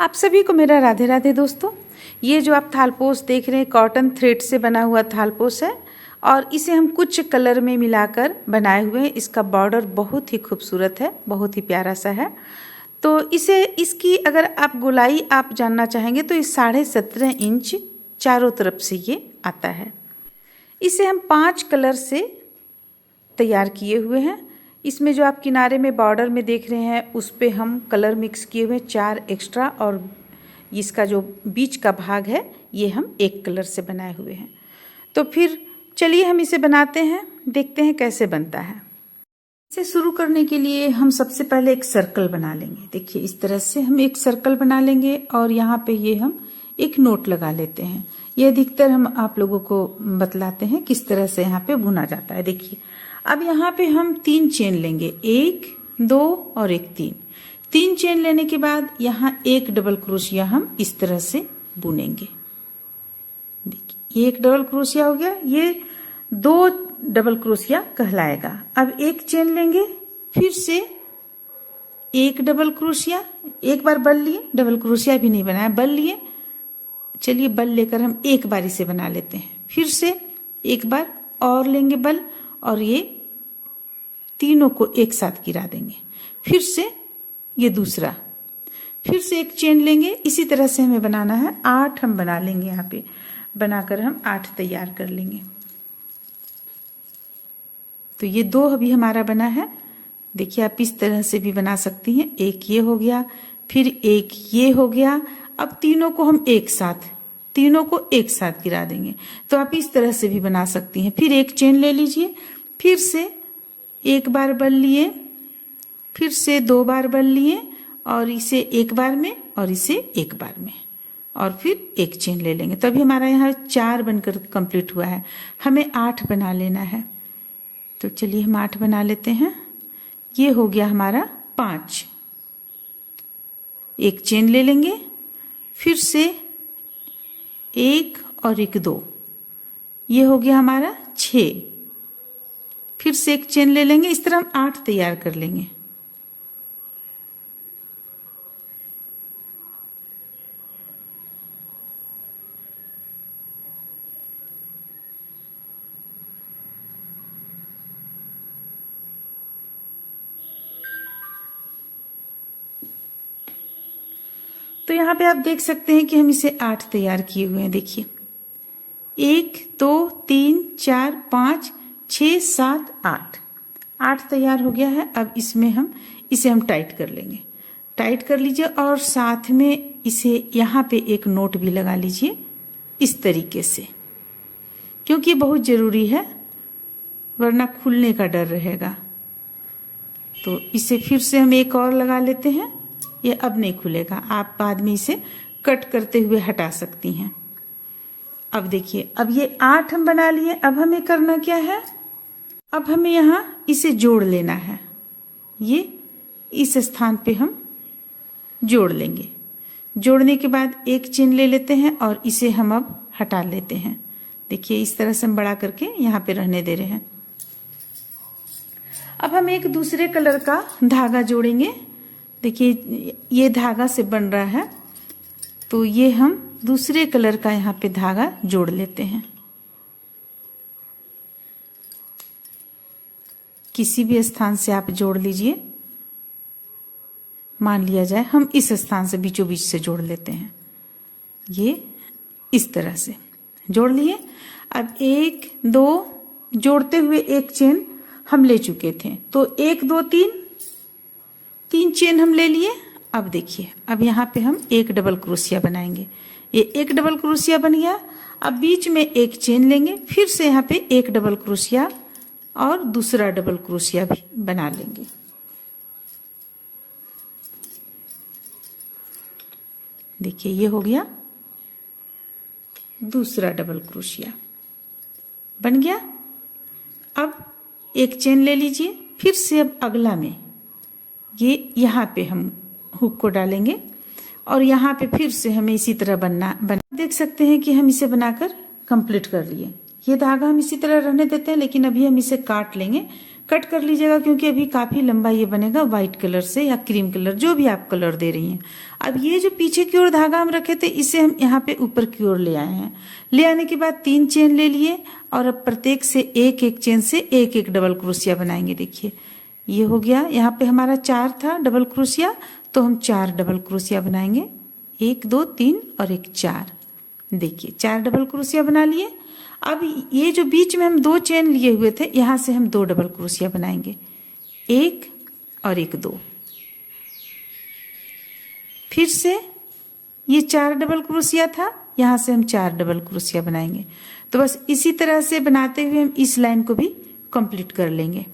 आप सभी को मेरा राधे राधे दोस्तों। ये जो आप थालपोश देख रहे हैं कॉटन थ्रेड से बना हुआ थालपोश है और इसे हम कुछ कलर में मिलाकर बनाए हुए हैं। इसका बॉर्डर बहुत ही खूबसूरत है, बहुत ही प्यारा सा है। तो इसकी अगर आप गोलाई आप जानना चाहेंगे तो इस 17.5 इंच चारों तरफ से ये आता है। इसे हम 5 कलर से तैयार किए हुए हैं। इसमें जो आप किनारे में बॉर्डर में देख रहे हैं उस पे हम कलर मिक्स किए हुए 4 एक्स्ट्रा और इसका जो बीच का भाग है ये हम 1 कलर से बनाए हुए हैं। तो फिर चलिए हम इसे बनाते हैं, देखते हैं कैसे बनता है। इसे शुरू करने के लिए हम सबसे पहले एक सर्कल बना लेंगे। देखिए इस तरह से हम एक सर्कल बना लेंगे और यहाँ पे ये हम एक नोट लगा लेते हैं। ये अधिकतर हम आप लोगों को बतलाते हैं किस तरह से यहाँ पे बुना जाता है। देखिए अब यहाँ पे हम 3 चेन लेंगे, 1 2 और 1 3 चेन लेने के बाद यहाँ 1 डबल क्रोशिया हम इस तरह से बुनेंगे। देखिए ये 1 डबल क्रोशिया हो गया, ये 2 डबल क्रोशिया कहलाएगा। अब 1 चेन लेंगे, फिर से 1 डबल क्रोशिया, एक बार बल लिए, डबल क्रोशिया भी नहीं बनाया, बल लिए। चलिए बल लेकर हम एक बारी से बना लेते हैं। फिर से एक बार और लेंगे बल और ये तीनों को एक साथ गिरा देंगे। फिर से ये दूसरा, फिर से 1 चेन लेंगे। इसी तरह से हमें बनाना है 8 हम बना लेंगे। यहाँ पे बनाकर हम 8 तैयार कर लेंगे। तो ये 2 अभी हमारा बना है। देखिए आप इस तरह से भी बना सकती हैं। एक ये हो गया, फिर एक ये हो गया। अब तीनों को हम एक साथ गिरा देंगे। तो आप इस तरह से भी बना सकती हैं। फिर 1 चेन ले लीजिए, फिर से एक बार बल लिए, फिर से 2 बार बल लिए और इसे एक बार में और इसे एक बार में और फिर 1 चेन ले लेंगे। तभी हमारा यहाँ 4 बनकर कंप्लीट हुआ है। हमें 8 बना लेना है। तो चलिए हम 8 बना लेते हैं। ये हो गया हमारा 5। 1 चेन ले लेंगे, फिर से 1 और 1 2, ये हो गया हमारा 6। फिर से 1 चेन ले लेंगे। इस तरह हम 8 तैयार कर लेंगे। तो यहाँ पे आप देख सकते हैं कि हम इसे 8 तैयार किए हुए हैं। देखिए 1 2 3 4 5 6 7 8 तैयार हो गया है। अब इसमें इसे हम टाइट कर लेंगे। टाइट कर लीजिए और साथ में इसे यहाँ पे एक नोट भी लगा लीजिए इस तरीके से, क्योंकि बहुत जरूरी है वरना खुलने का डर रहेगा। तो इसे फिर से हम एक और लगा लेते हैं। ये अब नहीं खुलेगा, आप बाद में इसे कट करते हुए हटा सकती हैं। अब देखिए अब ये 8 हम बना लिए। अब हमें करना क्या है, अब हमें यहाँ इसे जोड़ लेना है। ये इस स्थान पे हम जोड़ लेंगे। जोड़ने के बाद 1 चेन ले लेते हैं और इसे हम अब हटा लेते हैं। देखिए इस तरह से हम बड़ा करके यहाँ पे रहने दे रहे हैं। अब हम एक दूसरे कलर का धागा जोड़ेंगे। देखिए ये धागा से बन रहा है, तो ये हम दूसरे कलर का यहाँ पे धागा जोड़ लेते हैं। किसी भी स्थान से आप जोड़ लीजिए। मान लिया जाए हम इस स्थान से बीचों बीच से जोड़ लेते हैं। ये इस तरह से जोड़ लिए। अब 1 2 जोड़ते हुए 1 चेन हम ले चुके थे, तो 1 2 3 चेन हम ले लिए। अब देखिए अब यहाँ पे हम 1 डबल क्रोशिया बनाएंगे। ये 1 डबल क्रोशिया बन गया। अब बीच में 1 चेन लेंगे, फिर से यहाँ पे 1 डबल क्रोशिया और दूसरा डबल क्रोशिया भी बना लेंगे। देखिए ये हो गया दूसरा डबल क्रोशिया बन गया। अब 1 चेन ले लीजिए, फिर से अब अगला में ये यहाँ पे हम हुक को डालेंगे और यहाँ पे फिर से हमें इसी तरह बना देख सकते हैं कि हम इसे बनाकर कंप्लीट कर लिए। ये धागा हम इसी तरह रहने देते हैं, लेकिन अभी हम इसे काट लेंगे। कट कर लीजिएगा, क्योंकि अभी काफ़ी लंबा ये बनेगा वाइट कलर से या क्रीम कलर, जो भी आप कलर दे रही हैं। अब ये जो पीछे की ओर धागा हम रखे थे, इसे हम यहाँ पे ऊपर की ओर ले आए हैं। ले आने के बाद 3 चेन ले लिए और अब प्रत्येक से एक एक चेन से एक एक डबल क्रोशिया बनाएंगे। देखिए ये हो गया, यहाँ पे हमारा 4 था डबल क्रोशिया, तो हम 4 डबल क्रोशिया बनाएंगे। 1 2 3 और 1 4। देखिए 4 डबल क्रोशिया बना लिए। अब ये जो बीच में हम 2 चेन लिए हुए थे, यहाँ से हम 2 डबल क्रोशिया बनाएंगे, 1 और 1 2। फिर से ये 4 डबल क्रोशिया था, यहाँ से हम 4 डबल क्रोशिया बनाएंगे। तो बस इसी तरह से बनाते हुए हम इस लाइन को भी कंप्लीट कर लेंगे।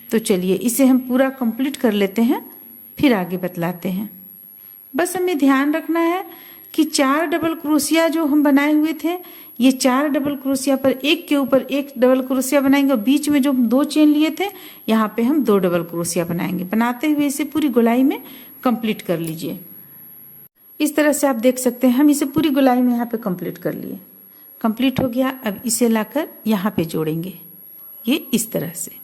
तो चलिए इसे हम पूरा कंप्लीट कर लेते हैं, फिर आगे बतलाते हैं। बस हमें ध्यान रखना है कि 4 डबल क्रोशिया जो हम बनाए हुए थे, ये 4 डबल क्रोशिया पर एक के ऊपर एक डबल क्रोशिया बनाएंगे और बीच में जो हम 2 चेन लिए थे, यहाँ पे हम 2 डबल क्रोशिया बनाएंगे। बनाते हुए इसे पूरी गोलाई में कंप्लीट कर लीजिए। इस तरह से आप देख सकते हैं हम इसे पूरी गोलाई में यहाँ पे कंप्लीट कर लिए। कंप्लीट हो गया। अब इसे लाकर यहाँ पे जोड़ेंगे, ये इस तरह से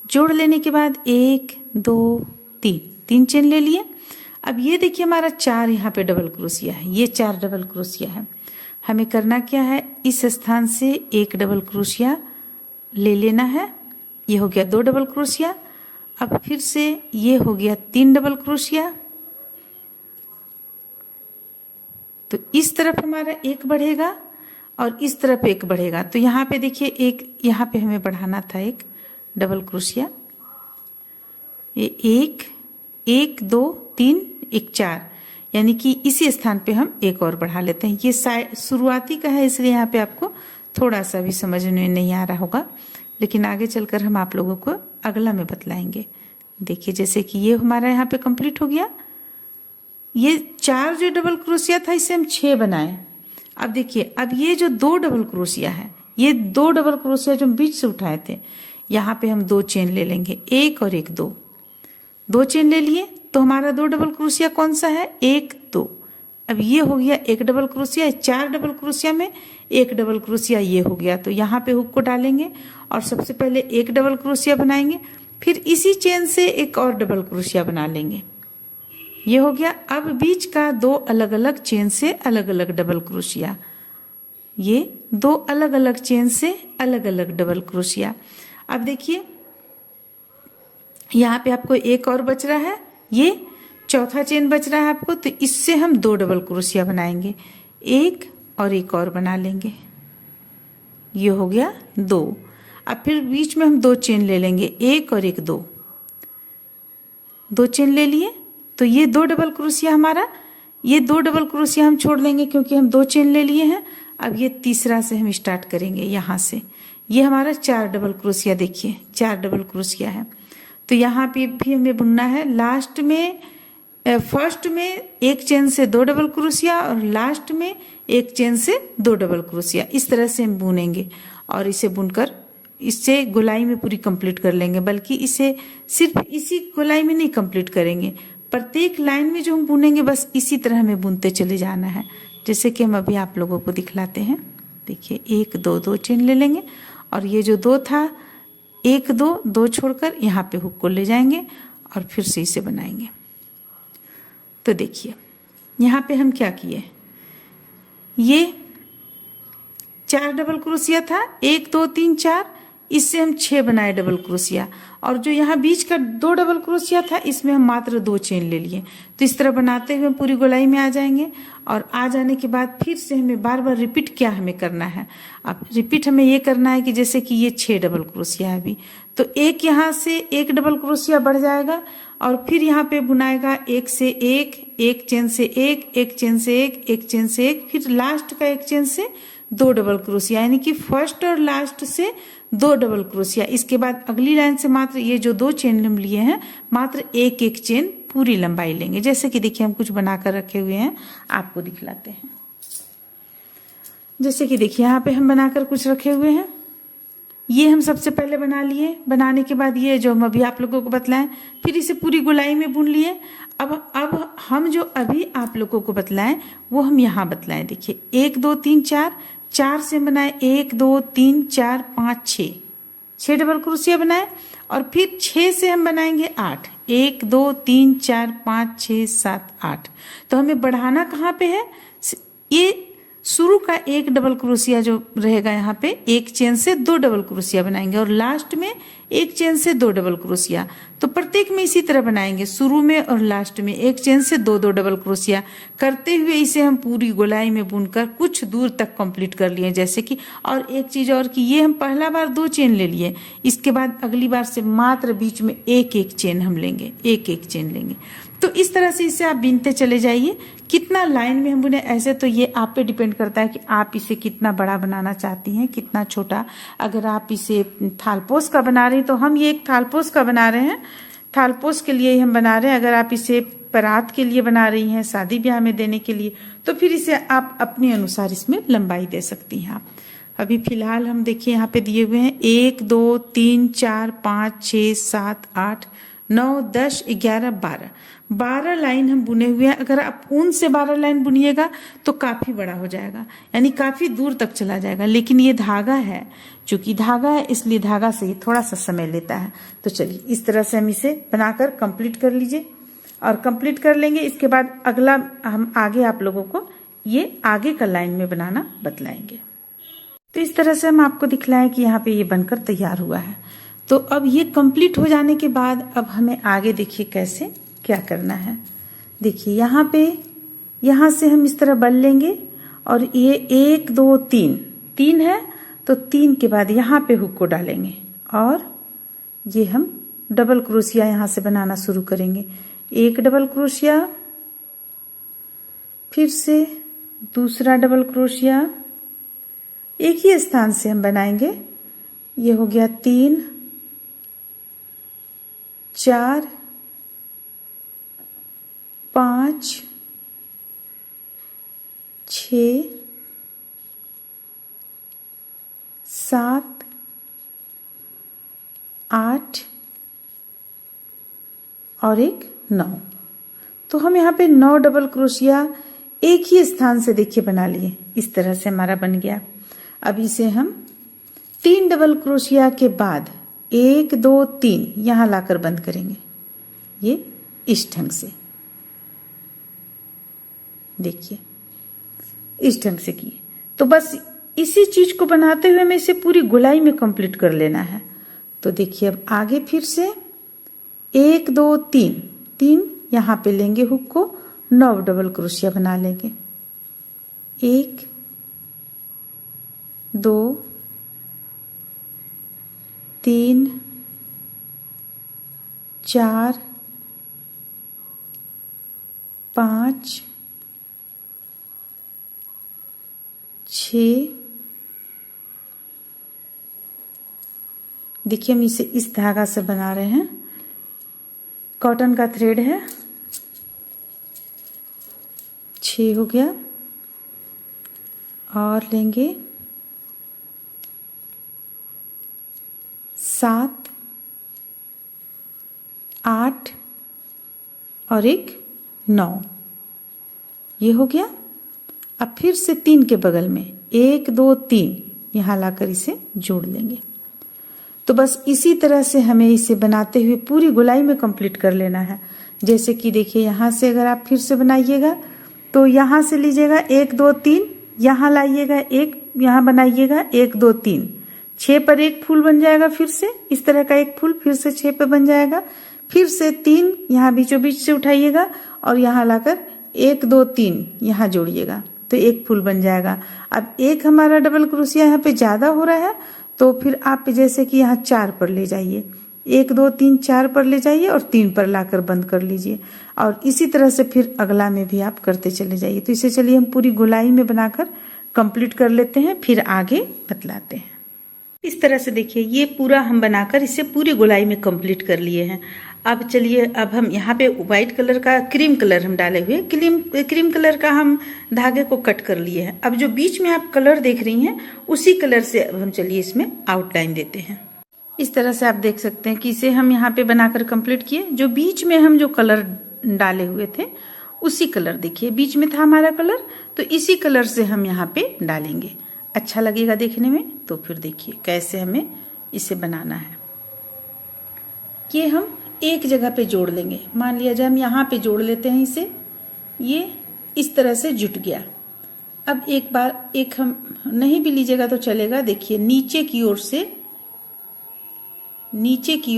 जोड़ लेने के बाद 1 2 3 चेन ले लिए। अब ये देखिए हमारा 4 यहाँ पे डबल क्रोशिया है, ये 4 डबल क्रोशिया है। हमें करना क्या है, इस स्थान से एक डबल क्रोशिया ले लेना है। ये हो गया 2 डबल क्रोशिया। अब फिर से ये हो गया 3 डबल क्रोशिया। तो इस तरफ हमारा एक बढ़ेगा और इस तरफ एक बढ़ेगा। तो यहाँ पे देखिए एक, यहाँ पे हमें बढ़ाना था एक डबल क्रोशिया। ये 1 1 2 3 1 4, यानी कि इसी स्थान पे हम एक और बढ़ा लेते हैं। ये शुरुआती का है, इसलिए यहाँ पे आपको थोड़ा सा भी समझ में नहीं आ रहा होगा, लेकिन आगे चलकर हम आप लोगों को अगला में बतलाएंगे। देखिए जैसे कि ये हमारा यहाँ पे कंप्लीट हो गया। ये 4 जो डबल क्रोशिया था, इसे हम 6 बनाए। अब देखिए, अब ये जो 2 डबल क्रोशिया है, ये 2 डबल क्रोशिया जो हम बीच से उठाए थे, यहाँ पे हम 2 चेन ले लेंगे, 1 और 1 2 चेन ले लिए। तो हमारा 2 डबल क्रोशिया कौन सा है, 1 2। अब ये हो गया 1 डबल क्रोशिया, 4 डबल क्रोशिया में 1 डबल क्रोशिया ये हो गया। तो यहाँ पे हुक को डालेंगे और सबसे पहले 1 डबल क्रोशिया बनाएंगे, फिर इसी चेन से एक और डबल क्रोशिया बना लेंगे, ये हो गया। अब बीच का 2 अलग अलग चेन से अलग अलग डबल क्रोशिया, ये 2 अलग अलग चेन से अलग अलग डबल क्रोशिया। अब देखिए यहाँ पे आपको एक और बच रहा है, ये चौथा चेन बच रहा है आपको। तो इससे हम 2 डबल क्रोशिया बनाएंगे, एक और एक और बना लेंगे, ये हो गया 2। अब फिर बीच में हम 2 चेन ले लेंगे, 1 और 1 2 चेन ले लिए। तो ये 2 डबल क्रोशिया हमारा, ये 2 डबल क्रोशिया हम छोड़ देंगे क्योंकि हम 2 चेन ले लिए हैं। अब ये तीसरा से हम स्टार्ट करेंगे, यहाँ से ये हमारा 4 डबल क्रोशिया, देखिए 4 डबल क्रोशिया है। तो यहाँ पे भी हमें बुनना है। लास्ट में फर्स्ट में एक चेन से 2 डबल क्रोशिया और लास्ट में एक चेन से 2 डबल क्रोशिया, इस तरह से हम बुनेंगे और इसे बुनकर इससे गोलाई में पूरी कंप्लीट कर लेंगे। बल्कि इसे सिर्फ इसी गोलाई में नहीं कंप्लीट करेंगे, प्रत्येक लाइन में जो हम बुनेंगे बस इसी तरह हमें बुनते चले जाना है, जैसे कि हम अभी आप लोगों को दिखलाते हैं। देखिए 1 2 चेन ले लेंगे और ये जो 2 था 1 2 छोड़कर यहाँ पे हुक को ले जाएंगे और फिर से इसे बनाएंगे। तो देखिए यहाँ पे हम क्या किए, ये 4 डबल क्रोशिया था, 1 2 3 4, इससे हम 6 बनाए डबल क्रोशिया। और जो यहाँ बीच का 2 डबल क्रोशिया था, इसमें हम मात्र 2 चेन ले लिए। तो इस तरह बनाते हुए हम पूरी गोलाई में आ जाएंगे और आ जाने के बाद फिर से हमें बार बार रिपीट क्या हमें करना है। अब रिपीट हमें ये करना है कि जैसे कि ये 6 डबल क्रोशिया है अभी, तो एक यहाँ से एक डबल क्रोशिया बढ़ जाएगा और फिर यहाँ पे बुनाएगा 1 से 1 चेन से 1 चेन से 1 चेन से 1, फिर लास्ट का 1 चेन से 2 डबल क्रोशिया, यानी कि फर्स्ट और लास्ट से 2 डबल क्रोशिया। इसके बाद अगली लाइन से मात्र ये जो 2 चेन हम लिए हैं, मात्र 1 चेन पूरी लंबाई लेंगे। जैसे कि देखिए हम कुछ बनाकर रखे हुए हैं, आपको दिखलाते हैं। जैसे कि देखिए यहाँ पे हम बनाकर कुछ रखे हुए हैं, ये हम सबसे पहले बना लिए। बनाने के बाद ये जो हम अभी आप लोगों को बतलाएं, फिर इसे पूरी गोलाई में बुन लिए। अब हम जो अभी आप लोगों को बतलाएं वो हम यहाँ बतलाएं। देखिए 1 2 3 4 4 से हम बनाए 1 2 3 4 5 6 डबल क्रोशिया बनाए। और फिर 6 से हम बनाएंगे 8, 1 2 3 4 5 6 7 8। तो हमें बढ़ाना कहाँ पे है, ये शुरू का एक डबल क्रोशिया जो रहेगा यहाँ पे, एक चेन से 2 डबल क्रोशिया बनाएंगे और लास्ट में एक चेन से 2 डबल क्रोशिया। तो प्रत्येक में इसी तरह बनाएंगे, शुरू में और लास्ट में एक चेन से 2 डबल क्रोशिया करते हुए इसे हम पूरी गोलाई में बुनकर कुछ दूर तक कंप्लीट कर लिए। जैसे कि और एक चीज और कि ये हम पहला बार 2 चेन ले लिए, इसके बाद अगली बार से मात्र बीच में एक एक चेन हम लेंगे, एक एक चेन लेंगे। तो इस तरह से इसे आप बीनते चले जाइए। कितना लाइन में हम बुने ऐसे तो ये आप पे डिपेंड करता है कि आप इसे कितना बड़ा बनाना चाहती हैं, कितना छोटा। अगर आप इसे थालपोस का बना रहे हैं तो हम ये एक थालपोस का बना रहे हैं, थालपोस के लिए ही हम बना रहे हैं। अगर आप इसे परात के लिए बना रही हैं, शादी ब्याह में देने के लिए, तो फिर इसे आप अपने अनुसार इसमें लंबाई दे सकती हैं आप। अभी फिलहाल हम देखिए यहाँ पे दिए हुए हैं 1 2 3 4 5 6 7 8 9 10 11 12 लाइन हम बुने हुए हैं। अगर आप ऊन से 12 लाइन बुनिएगा तो काफी बड़ा हो जाएगा, यानी काफी दूर तक चला जाएगा। लेकिन ये धागा है, चूंकि धागा है इसलिए धागा से ही थोड़ा सा समय लेता है। तो चलिए इस तरह से हम इसे बनाकर कंप्लीट कर लीजिए और कंप्लीट कर लेंगे। इसके बाद अगला हम आगे आप लोगों को ये आगे का लाइन में बनाना बतलाएंगे। तो इस तरह से हम आपको दिखलाएं कि यहाँ पे ये बनकर तैयार हुआ है। तो अब ये कंप्लीट हो जाने के बाद अब हमें आगे देखिए कैसे क्या करना है। देखिए यहाँ पे, यहाँ से हम इस तरह बल लेंगे और ये 1 2 3 है, तो 3 के बाद यहाँ पे हुक को डालेंगे और ये हम डबल क्रोशिया यहाँ से बनाना शुरू करेंगे। 1 डबल क्रोशिया, फिर से दूसरा डबल क्रोशिया, एक ही स्थान से हम बनाएंगे। ये हो गया 3 4 5 6 7 8 और एक 9। तो हम यहाँ पे 9 डबल क्रोशिया एक ही स्थान से देखिए बना लिए। इस तरह से हमारा बन गया। अब इसे हम 3 डबल क्रोशिया के बाद 1 2 3 यहाँ लाकर बंद करेंगे, ये इस ढंग से। देखिए इस ढंग से किए। तो बस इसी चीज को बनाते हुए हमें इसे पूरी गोलाई में कंप्लीट कर लेना है। तो देखिए अब आगे फिर से 1 2 3 यहाँ पे लेंगे हुक को, 9 डबल क्रोशिया बना लेंगे। 1 2 3 4 5 6। देखिए हम इसे इस धागा से बना रहे हैं, कॉटन का थ्रेड है। 6 हो गया और लेंगे 7 8 और एक 9, ये हो गया। अब फिर से 3 के बगल में 1 2 3 यहाँ लाकर इसे जोड़ लेंगे। तो बस इसी तरह से हमें इसे बनाते हुए पूरी गोलाई में कंप्लीट कर लेना है। जैसे कि देखिए यहाँ से अगर आप फिर से बनाइएगा तो यहाँ से लीजिएगा 1 2 3, यहाँ लाइएगा 1, यहाँ बनाइएगा 1 2 3, 6 पर एक फूल बन जाएगा। फिर से इस तरह का एक फूल फिर से 6 पे बन जाएगा। फिर से 3 यहाँ बीचों बीच से उठाइएगा और यहाँ लाकर 1 2 3 यहाँ जोड़िएगा तो एक फूल बन जाएगा। अब एक हमारा डबल क्रोशिया यहाँ पे ज्यादा हो रहा है तो फिर आप जैसे कि यहाँ 4 पर ले जाइए, 1 2 3 4 पर ले जाइए और 3 पर लाकर बंद कर लीजिए। और इसी तरह से फिर अगला में भी आप करते चले जाइए। तो इसे चलिए हम पूरी गोलाई में बनाकर कंप्लीट कर लेते हैं, फिर आगे बतलाते हैं। इस तरह से देखिए ये पूरा हम बनाकर इसे पूरी गोलाई में कंप्लीट कर लिए हैं। अब चलिए अब हम यहाँ पे व्हाइट कलर का क्रीम कलर हम डाले हुए, क्रीम कलर का हम धागे को कट कर लिए हैं। अब जो बीच में आप कलर देख रही हैं उसी कलर से अब हम चलिए इसमें आउटलाइन देते हैं। इस तरह से आप देख सकते हैं कि इसे हम यहाँ पे बनाकर कंप्लीट किए। जो बीच में हम जो कलर डाले हुए थे उसी कलर, देखिए बीच में था हमारा कलर, तो इसी कलर से हम यहाँ पे डालेंगे। अच्छा लगेगा देखने में। तो फिर देखिए कैसे हमें इसे बनाना है। ये हम एक जगह पे जोड़ लेंगे। मान लिया जाए हम यहाँ पे जोड़ लेते हैं इसे, ये इस तरह से जुट गया। अब एक बार एक हम नहीं भी लीजिएगा तो चलेगा। देखिए नीचे की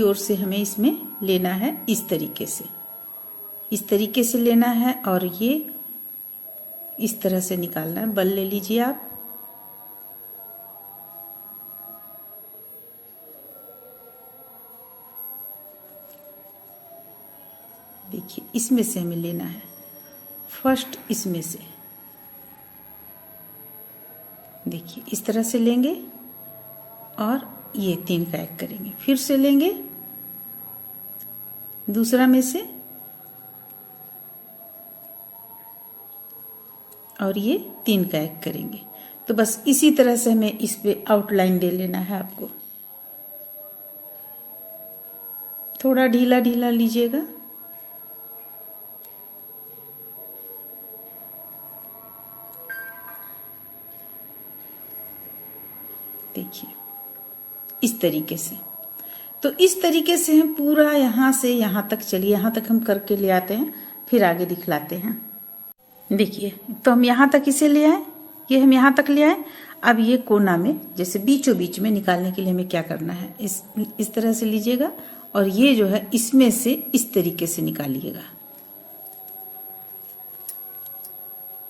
ओर से हमें इसमें लेना है, इस तरीके से लेना है और ये इस तरह से निकालना है। बल ले लीजिए आप। देखिए इसमें से हमें लेना है, फर्स्ट इसमें से देखिए इस तरह से लेंगे और ये 3 का एक करेंगे। फिर से लेंगे दूसरा में से और ये 3 का एक करेंगे। तो बस इसी तरह से हमें इस पे आउटलाइन दे लेना है। आपको थोड़ा ढीला ढीला लीजिएगा। देखिए इस तरीके से। तो इस तरीके से हम पूरा यहाँ से यहाँ तक, चलिए यहाँ तक हम करके ले आते हैं, फिर आगे दिखलाते हैं। देखिए तो हम यहाँ तक इसे ले आए, ये हम यहाँ तक ले आए। अब ये कोना में जैसे बीचों बीच में निकालने के लिए हमें क्या करना है, इस तरह से लीजिएगा और ये जो है इसमें से इस तरीके से निकालिएगा।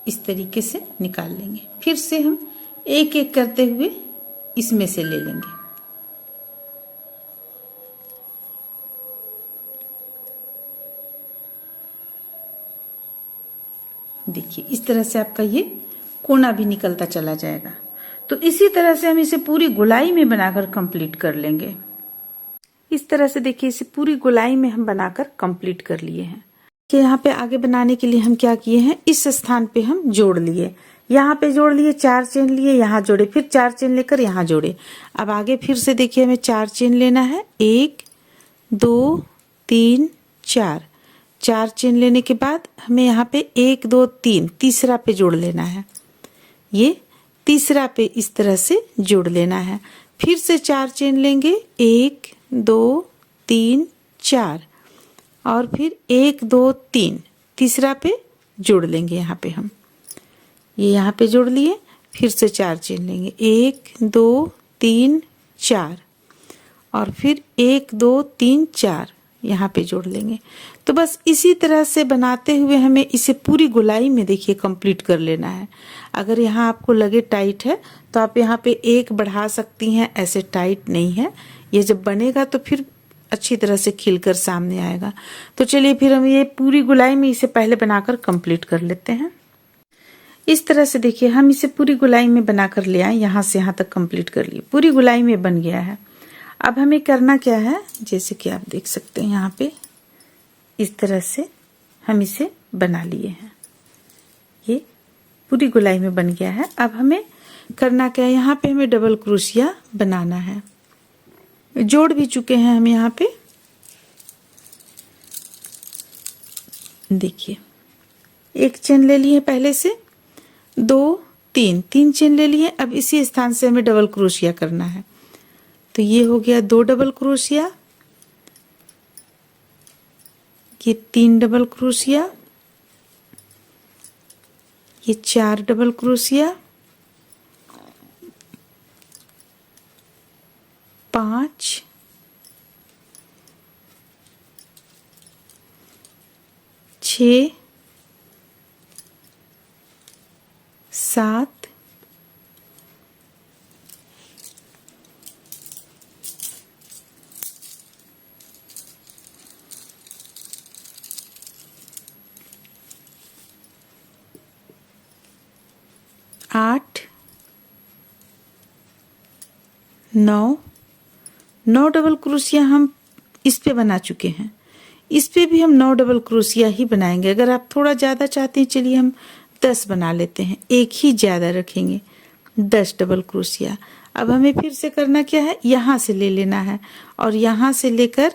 इस तरीके से निकाल लेंगे। फिर से हम एक एक करते हुए इसमें से ले लेंगे। देखिए इस तरह से आपका ये कोना भी निकलता चला जाएगा। तो इसी तरह से हम इसे पूरी गोलाई में बनाकर कंप्लीट कर लेंगे। इस तरह से देखिए इसे पूरी गोलाई में हम बनाकर कंप्लीट कर लिए हैं। कि यहाँ पे आगे बनाने के लिए हम क्या किए हैं, इस स्थान पे हम जोड़ लिए, यहाँ पे जोड़ लिए, 4 चेन लिए, यहाँ जोड़े, फिर 4 चेन लेकर यहाँ जोड़े। अब आगे फिर से देखिए हमें 4 चेन लेना है, 1 2 3 4। 4 चेन लेने के बाद हमें यहाँ पे 1 2 3 तीसरा पे जोड़ लेना है। ये तीसरा पे इस तरह से जोड़ लेना है। फिर से 4 चेन लेंगे, 1 2 3 4 और फिर 1 2 3 तीसरा पे जोड़ लेंगे। यहाँ पे हम ये यहाँ पे जोड़ लिए, फिर से 4 चेन लेंगे, 1 2 3 4 और फिर 1 2 3 4 यहाँ पे जोड़ लेंगे। तो बस इसी तरह से बनाते हुए हमें इसे पूरी गोलाई में देखिए कंप्लीट कर लेना है। अगर यहाँ आपको लगे टाइट है तो आप यहाँ पे 1 बढ़ा सकती हैं, ऐसे टाइट नहीं है। ये जब बनेगा तो फिर अच्छी तरह से खिलकर सामने आएगा। तो चलिए फिर हम ये पूरी गोलाई में इसे पहले बनाकर कंप्लीट कर लेते हैं। इस तरह से देखिए हम इसे पूरी गोलाई में बनाकर ले आए, यहाँ से यहाँ तक कंप्लीट कर लिए, पूरी गोलाई में बन गया है। अब हमें करना क्या है, जैसे कि आप देख सकते हैं यहाँ पे इस तरह से हम इसे बना लिए हैं। ये पूरी गोलाई में बन गया है। अब हमें करना क्या है, यहाँ पे हमें डबल क्रोशिया बनाना है। जोड़ भी चुके हैं हम यहाँ पे। देखिए 1 चेन ले लिए पहले से, 2 3 चेन ले लिए। अब इसी स्थान से हमें डबल क्रोशिया करना है। तो ये हो गया 2 डबल क्रोशिया, ये 3 डबल क्रोशिया, ये 4 डबल क्रोशिया, 5 6 7 8 9 डबल क्रोशिया हम इस पे बना चुके हैं। इस पे भी हम 9 डबल क्रोशिया ही बनाएंगे। अगर आप थोड़ा ज़्यादा चाहते हैं, चलिए हम 10 बना लेते हैं, एक ही ज़्यादा रखेंगे, 10 डबल क्रोशिया। अब हमें फिर से करना क्या है, यहाँ से ले लेना है और यहाँ से लेकर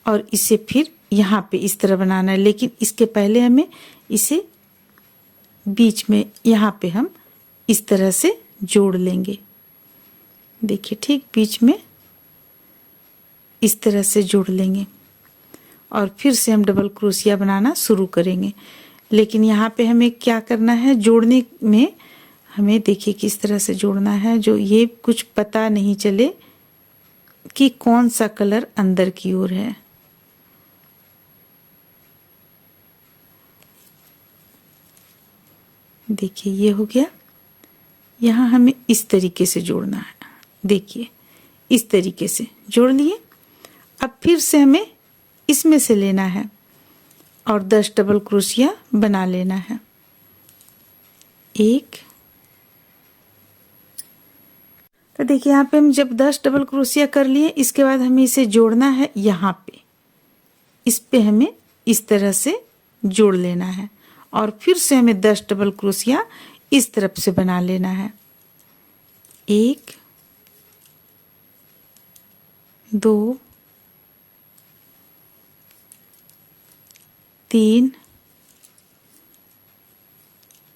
और इसे फिर यहाँ पे इस तरह बनाना है। लेकिन इसके पहले हमें इसे बीच में यहाँ पे हम इस तरह से जोड़ लेंगे। देखिए ठीक बीच में इस तरह से जोड़ लेंगे और फिर से हम डबल क्रोशिया बनाना शुरू करेंगे। लेकिन यहाँ पे हमें क्या करना है, जोड़ने में हमें देखिए किस तरह से जोड़ना है जो ये कुछ पता नहीं चले कि कौन सा कलर अंदर की ओर है। देखिए ये हो गया। यहाँ हमें इस तरीके से जोड़ना है। देखिए इस तरीके से जोड़ लिए। अब फिर से हमें इसमें से लेना है और 10 डबल क्रोशिया बना लेना है। एक, तो देखिए यहाँ पे हम जब 10 डबल क्रोशिया कर लिए, इसके बाद हमें इसे जोड़ना है। यहाँ पे इस पे हमें इस तरह से जोड़ लेना है और फिर से हमें 10 डबल क्रोशिया इस तरफ से बना लेना है। 1 2 3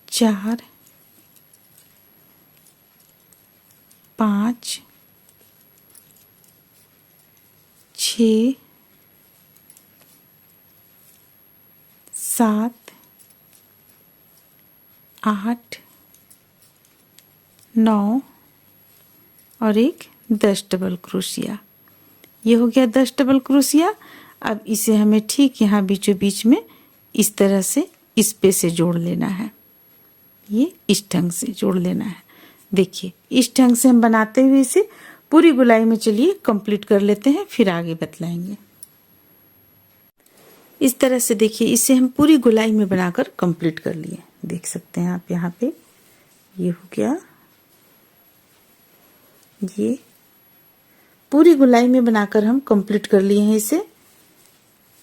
4 5 6 7 8 9 और एक 10 डबल क्रोशिया। ये हो गया 10 डबल क्रोशिया। अब इसे हमें ठीक यहाँ बीचों बीच में इस तरह से इस पे से जोड़ लेना है। ये इस ढंग से जोड़ लेना है। देखिए इस ढंग से हम बनाते हुए इसे पूरी गोलाई में चलिए कंप्लीट कर लेते हैं, फिर आगे बतलाएंगे। इस तरह से देखिए इसे हम पूरी गोलाई में बनाकर कंप्लीट कर लिए। देख सकते हैं आप यहाँ पे ये हो गया। ये पूरी गोलाई में बनाकर हम कंप्लीट कर लिए हैं। इसे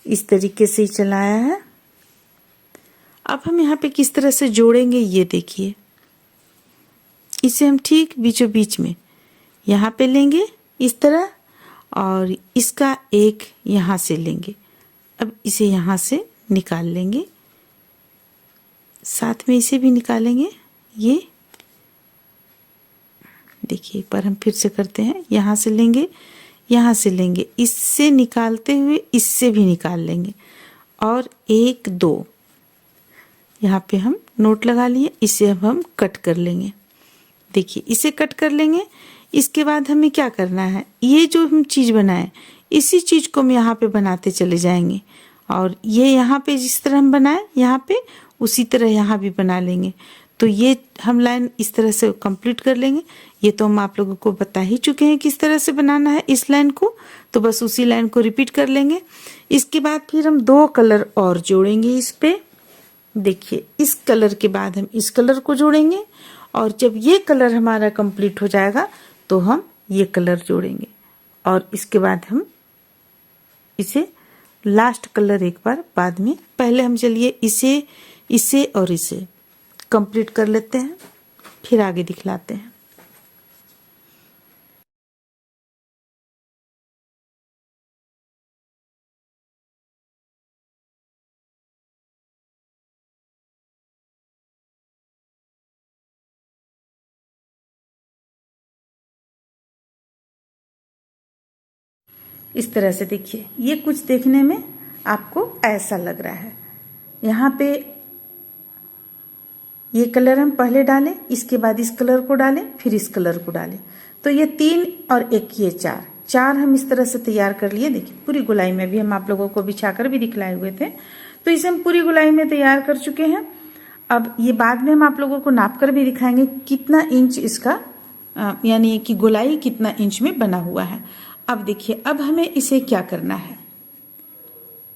इस तरीके से ही चलाया है। अब हम यहाँ पे किस तरह से जोड़ेंगे ये देखिए। इसे हम ठीक बीचों बीच में यहाँ पे लेंगे इस तरह और इसका एक यहाँ से लेंगे। अब इसे यहाँ से निकाल लेंगे, साथ में इसे भी निकालेंगे। ये देखिए एक बार हम फिर से करते हैं। यहाँ से लेंगे, यहाँ से लेंगे, इससे निकालते हुए इससे भी निकाल लेंगे और 1 2 यहाँ पे हम नोट लगा लिए। इसे अब हम कट कर लेंगे। देखिए इसे कट कर लेंगे। इसके बाद हमें क्या करना है, ये जो हम चीज़ बनाए इसी चीज़ को हम यहाँ पे बनाते चले जाएंगे और ये यहाँ पे जिस तरह हम बनाए यहाँ पे उसी तरह यहाँ भी बना लेंगे। तो ये हम लाइन इस तरह से कंप्लीट कर लेंगे। ये तो हम आप लोगों को बता ही चुके हैं किस तरह से बनाना है इस लाइन को, तो बस उसी लाइन को रिपीट कर लेंगे। इसके बाद फिर हम 2 कलर और जोड़ेंगे इस पे। देखिए इस कलर के बाद हम इस कलर को जोड़ेंगे और जब ये कलर हमारा कंप्लीट हो जाएगा तो हम ये कलर जोड़ेंगे और इसके बाद हम इसे लास्ट कलर एक बार बाद में, पहले हम चलिए इसे और इसे कंप्लीट कर लेते हैं, फिर आगे दिखलाते हैं। इस तरह से देखिए ये कुछ देखने में आपको ऐसा लग रहा है। यहाँ पे ये कलर हम पहले डालें, इसके बाद इस कलर को डालें, फिर इस कलर को डालें, तो ये 3 और 1 ये 4 हम इस तरह से तैयार कर लिए। देखिए पूरी गोलाई में भी हम आप लोगों को बिछाकर भी दिखलाए हुए थे, तो इसे हम पूरी गोलाई में तैयार कर चुके हैं। अब ये बाद में हम आप लोगों को नाप कर भी दिखाएंगे कितना इंच इसका यानी कि गोलाई कितना इंच में बना हुआ है। अब देखिए अब हमें इसे क्या करना है,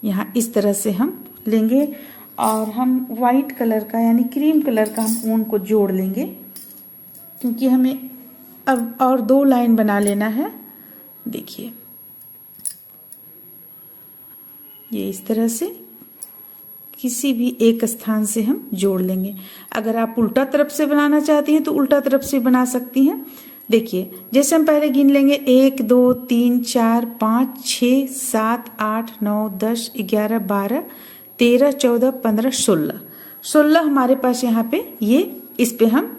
यहाँ इस तरह से हम लेंगे और हम वाइट कलर का यानी क्रीम कलर का हम ऊन को जोड़ लेंगे, क्योंकि हमें अब और 2 लाइन बना लेना है। देखिए ये इस तरह से किसी भी एक स्थान से हम जोड़ लेंगे। अगर आप उल्टा तरफ से बनाना चाहती हैं तो उल्टा तरफ से बना सकती हैं। देखिए जैसे हम पहले गिन लेंगे 1 2 3 4 5 6 7 8 9 10 11 12 13 14 15 16 हमारे पास यहाँ पे ये इस पे हम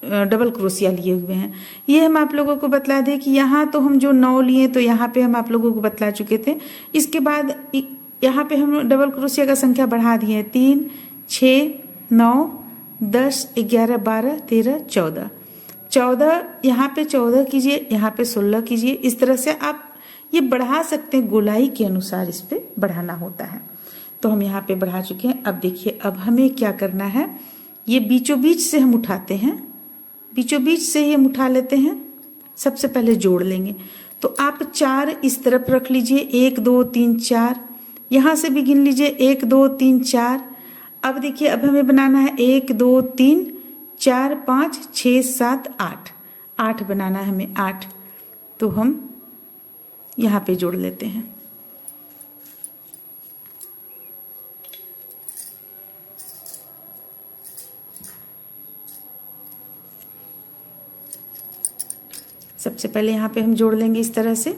डबल क्रोशिया लिए हुए हैं। ये हम आप लोगों को बतला दें कि यहाँ तो हम जो 9 लिए तो यहाँ पे हम आप लोगों को बतला चुके थे। इसके बाद यहाँ पे हम डबल क्रोशिया का संख्या बढ़ा दिए हैं 3, 6, 9, 10, 11, 12, 13, 14। 14 यहाँ पे 14 कीजिए, यहाँ पे 16 कीजिए। इस तरह से आप ये बढ़ा सकते हैं, गोलाई के अनुसार इस पे बढ़ाना होता है। तो हम यहाँ पे बढ़ा चुके हैं। अब देखिए, अब हमें क्या करना है, ये बीचों बीच से हम उठाते हैं, बीचों बीच से ये हम उठा लेते हैं। सबसे पहले जोड़ लेंगे, तो आप 4 इस तरफ रख लीजिए, 1, 2, 3, 4। यहाँ से भी गिन लीजिए 1, 2, 3, 4। अब देखिए, अब हमें बनाना है 1, 2, 3, 4, 5, 6, 7, 8। 8 बनाना है हमें, 8। तो हम यहाँ पे जोड़ लेते हैं। सबसे पहले यहाँ पे हम जोड़ लेंगे इस तरह से।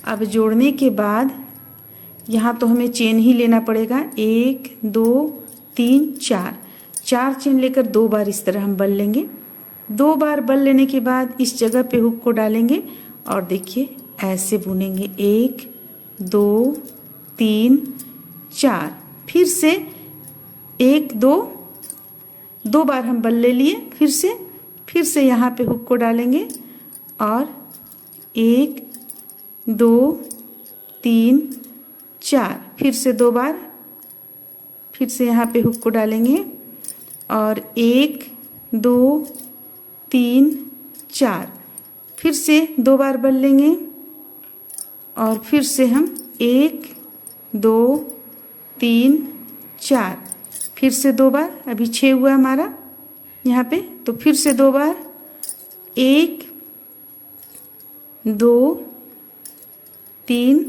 अब जोड़ने के बाद यहाँ तो हमें चेन ही लेना पड़ेगा, 1, 2, 3, 4। 4 चेन लेकर 2 बार इस तरह हम बल लेंगे। 2 बार बल लेने के बाद इस जगह पे हुक को डालेंगे और देखिए ऐसे बुनेंगे, 1, 2, 3, 4। फिर से 1, 2 बार हम बल ले लिए, फिर से यहाँ पे हुक को डालेंगे और 1, 2, 3, 4। फिर से 2 बार, फिर से यहाँ पे हुक को डालेंगे और 1, 2, 3, 4। फिर से 2 बार बल लेंगे और फिर से हम 1, 2, 3, 4। फिर से 2 बार, अभी 6 हुआ हमारा यहाँ पे। तो फिर से 2 बार, 1, 2, 3,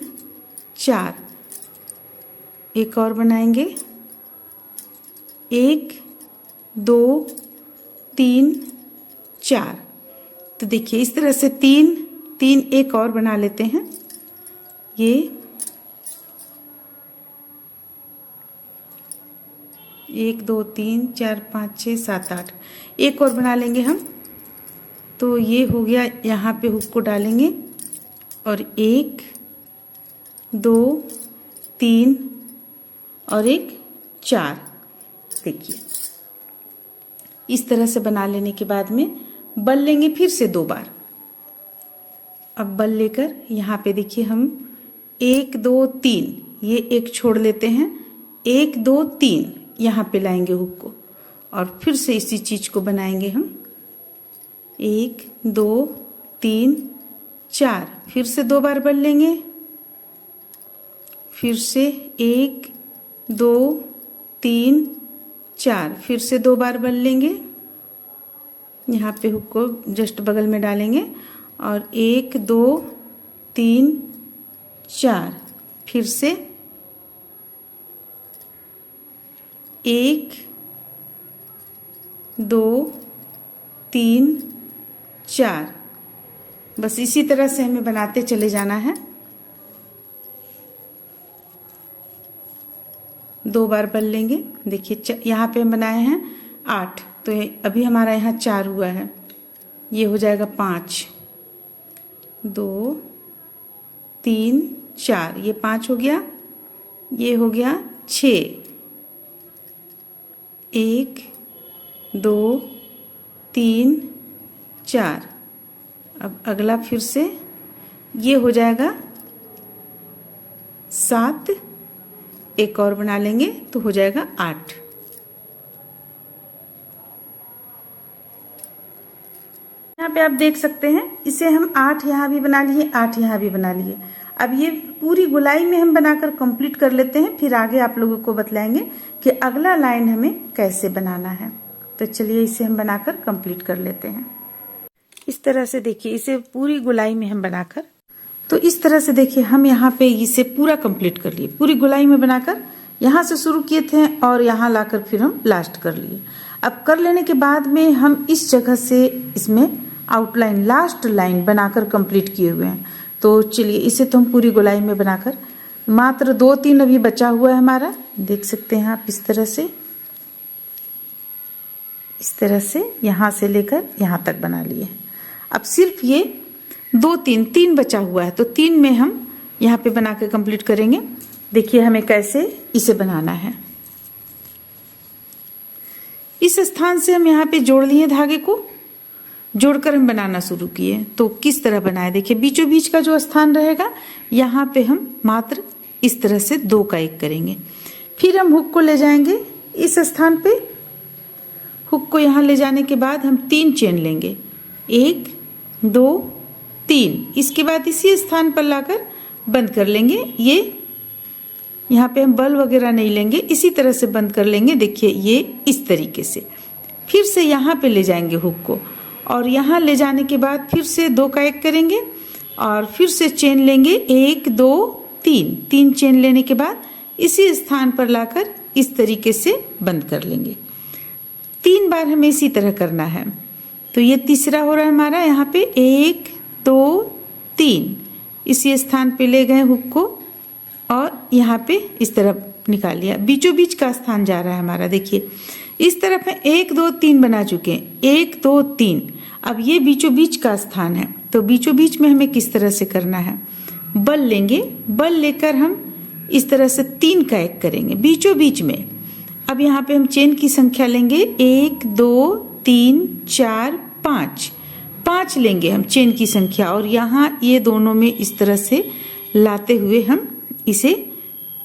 4। एक और बनाएंगे, 1, 2, 3, 4। तो देखिए इस तरह से 3 एक और बना लेते हैं। ये 1, 2, 3, 4, 5, 6, 7, 8 एक और बना लेंगे हम। तो ये हो गया, यहाँ पे हुक को डालेंगे और 1, 2, 3 और 1, 4। देखिए इस तरह से बना लेने के बाद में बल लेंगे फिर से 2 बार। अब बल लेकर यहाँ पे देखिए हम 1, 2, 3 ये एक छोड़ लेते हैं, 1, 2, 3 यहाँ पे लाएंगे हुक को और फिर से इसी चीज को बनाएंगे हम, 1, 2, 3, 4। फिर से 2 बार बल लेंगे, फिर से 1, 2, 3, 4। फिर से 2 बार बल लेंगे, यहाँ पे हुक को जस्ट बगल में डालेंगे और 1, 2, 3, 4। फिर से 1, 2, 3, 4। बस इसी तरह से हमें बनाते चले जाना है। 2 बार बल लेंगे। देखिए यहाँ पे हम बनाए हैं 8, तो अभी हमारा यहाँ 4 हुआ है, ये हो जाएगा 5, 2, 3, 4। ये 5 हो गया, ये हो गया 6, 1, 2, 3, 4। अब अगला फिर से ये हो जाएगा 7, एक और बना लेंगे तो हो जाएगा 8। यहाँ पे आप देख सकते हैं, इसे हम 8 यहाँ भी बना लिए, 8 यहाँ भी बना लिए। अब ये पूरी गोलाई में हम बनाकर कंप्लीट कर लेते हैं, फिर आगे आप लोगों को बतलाएंगे कि अगला लाइन हमें कैसे बनाना है। तो चलिए इसे हम बनाकर कंप्लीट कर लेते हैं। इस तरह से देखिए, इसे पूरी गोलाई में हम बनाकर, तो इस तरह से देखिए हम यहाँ पे इसे पूरा कंप्लीट कर लिए। पूरी गोलाई में बनाकर यहाँ से शुरू किए थे और यहाँ लाकर फिर हम लास्ट कर लिए। अब कर लेने के बाद में हम इस जगह से इसमें आउटलाइन, लास्ट लाइन बनाकर कंप्लीट किए हुए हैं। तो चलिए इसे तो हम पूरी गोलाई में बनाकर, मात्र 2-3 अभी बचा हुआ है हमारा, देख सकते हैं आप इस तरह से। इस तरह से यहाँ से लेकर यहाँ तक बना लिए। अब सिर्फ ये 3 बचा हुआ है, तो 3 में हम यहाँ पे बना के कंप्लीट करेंगे। देखिए हमें कैसे इसे बनाना है। इस स्थान से हम यहाँ पे जोड़ लिए धागे को, जोड़कर हम बनाना शुरू किए। तो किस तरह बनाए, देखिए बीचों बीच का जो स्थान रहेगा यहाँ पे हम मात्र इस तरह से 2 का 1 करेंगे। फिर हम हुक को ले जाएंगे इस स्थान पे। हुक को यहाँ ले जाने के बाद हम 3 चेन लेंगे, 1 2 3। इसके बाद इसी स्थान पर लाकर बंद कर लेंगे। ये यहाँ पे हम बल वगैरह नहीं लेंगे, इसी तरह से बंद कर लेंगे। देखिए ये इस तरीके से। फिर से यहाँ पे ले जाएंगे हुक को, और यहाँ ले जाने के बाद फिर से 2 का 1 करेंगे और फिर से चेन लेंगे 1 2 3 चेन लेने के बाद इसी स्थान पर लाकर इस तरीके से बंद कर लेंगे। 3 बार हमें इसी तरह करना है। तो ये तीसरा हो रहा है हमारा। यहाँ पे 1 2 3 इसी स्थान पे ले गए हुक को और यहाँ पे इस तरफ निकाल लिया। बीचों बीच का स्थान जा रहा है हमारा। देखिए इस तरफ है 1 2 3 बना चुके हैं, 1 2 3। अब ये बीचों बीच का स्थान है, तो बीचों बीच में हमें किस तरह से करना है, बल लेंगे। बल लेकर हम इस तरह से 3 का 1 करेंगे बीचों बीच में। अब यहाँ पे हम चेन की संख्या लेंगे 1 2 3 4 5 लेंगे हम चेन की संख्या, और यहाँ ये दोनों में इस तरह से लाते हुए हम इसे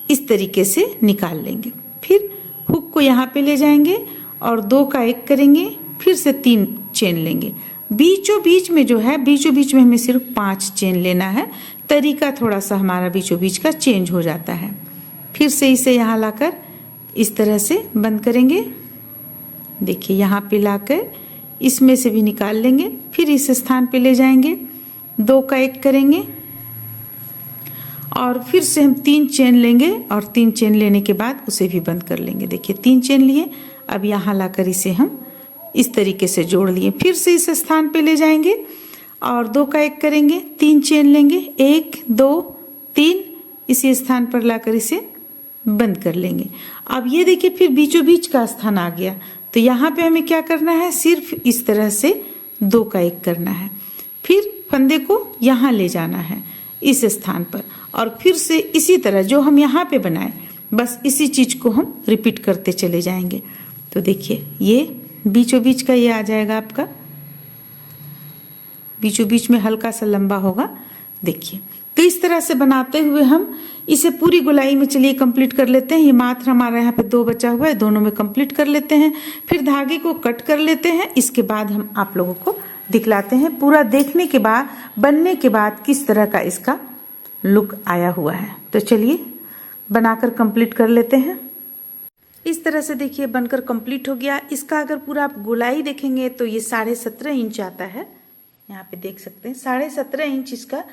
इस तरीके से निकाल लेंगे। फिर हुक को यहाँ पे ले जाएंगे और 2 का 1 करेंगे, फिर से 3 चेन लेंगे। बीचों बीच में जो है, बीचों बीच में हमें सिर्फ 5 चेन लेना है। तरीका थोड़ा सा हमारा बीचों बीच का चेंज हो जाता है। फिर से इसे यहाँ लाकर इस तरह से बंद करेंगे। देखिए यहाँ पे लाकर इसमें से भी निकाल लेंगे। फिर इस स्थान पे ले जाएंगे, 2 का 1 करेंगे और फिर से हम 3 चेन लेंगे और 3 चेन लेने के बाद उसे भी बंद कर लेंगे। देखिए 3 चेन लिए। अब यहाँ लाकर इसे हम इस तरीके से जोड़ लिए। फिर से इस स्थान पे ले जाएंगे और 2 का 1 करेंगे, 3 चेन लेंगे, 1 2 3 इसी स्थान पर लाकर इसे बंद कर लेंगे। अब ये देखिए फिर बीचों बीच का स्थान आ गया। तो यहाँ पे हमें क्या करना है, सिर्फ इस तरह से 2 का 1 करना है। फिर फंदे को यहाँ ले जाना है इस स्थान पर, और फिर से इसी तरह जो हम यहाँ पे बनाए बस इसी चीज को हम रिपीट करते चले जाएंगे। तो देखिए ये बीचों बीच का ये आ जाएगा आपका, बीचों बीच में हल्का सा लंबा होगा। देखिए तो इस तरह से बनाते हुए हम इसे पूरी गोलाई में चलिए कंप्लीट कर लेते हैं। ये मात्र हमारा यहाँ पे 2 बचा हुआ है, दोनों में कंप्लीट कर लेते हैं। फिर धागे को कट कर लेते हैं। इसके बाद हम आप लोगों को दिखलाते हैं पूरा देखने के बाद, बनने के बाद किस तरह का इसका लुक आया हुआ है। तो चलिए बनाकर कंप्लीट कर लेते हैं। इस तरह से देखिए बनकर कंप्लीट हो गया। इसका अगर पूरा आप गोलाई देखेंगे तो ये 17.5 इंच आता है। यहाँ पे देख सकते हैं 17.5 इंच इसका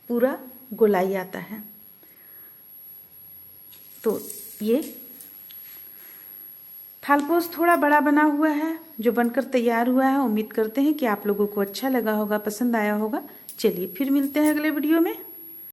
पूरा गोलाई आता है। तो ये थालपोस थोड़ा बड़ा बना हुआ है जो बनकर तैयार हुआ है। उम्मीद करते हैं कि आप लोगों को अच्छा लगा होगा, पसंद आया होगा। चलिए फिर मिलते हैं अगले वीडियो में।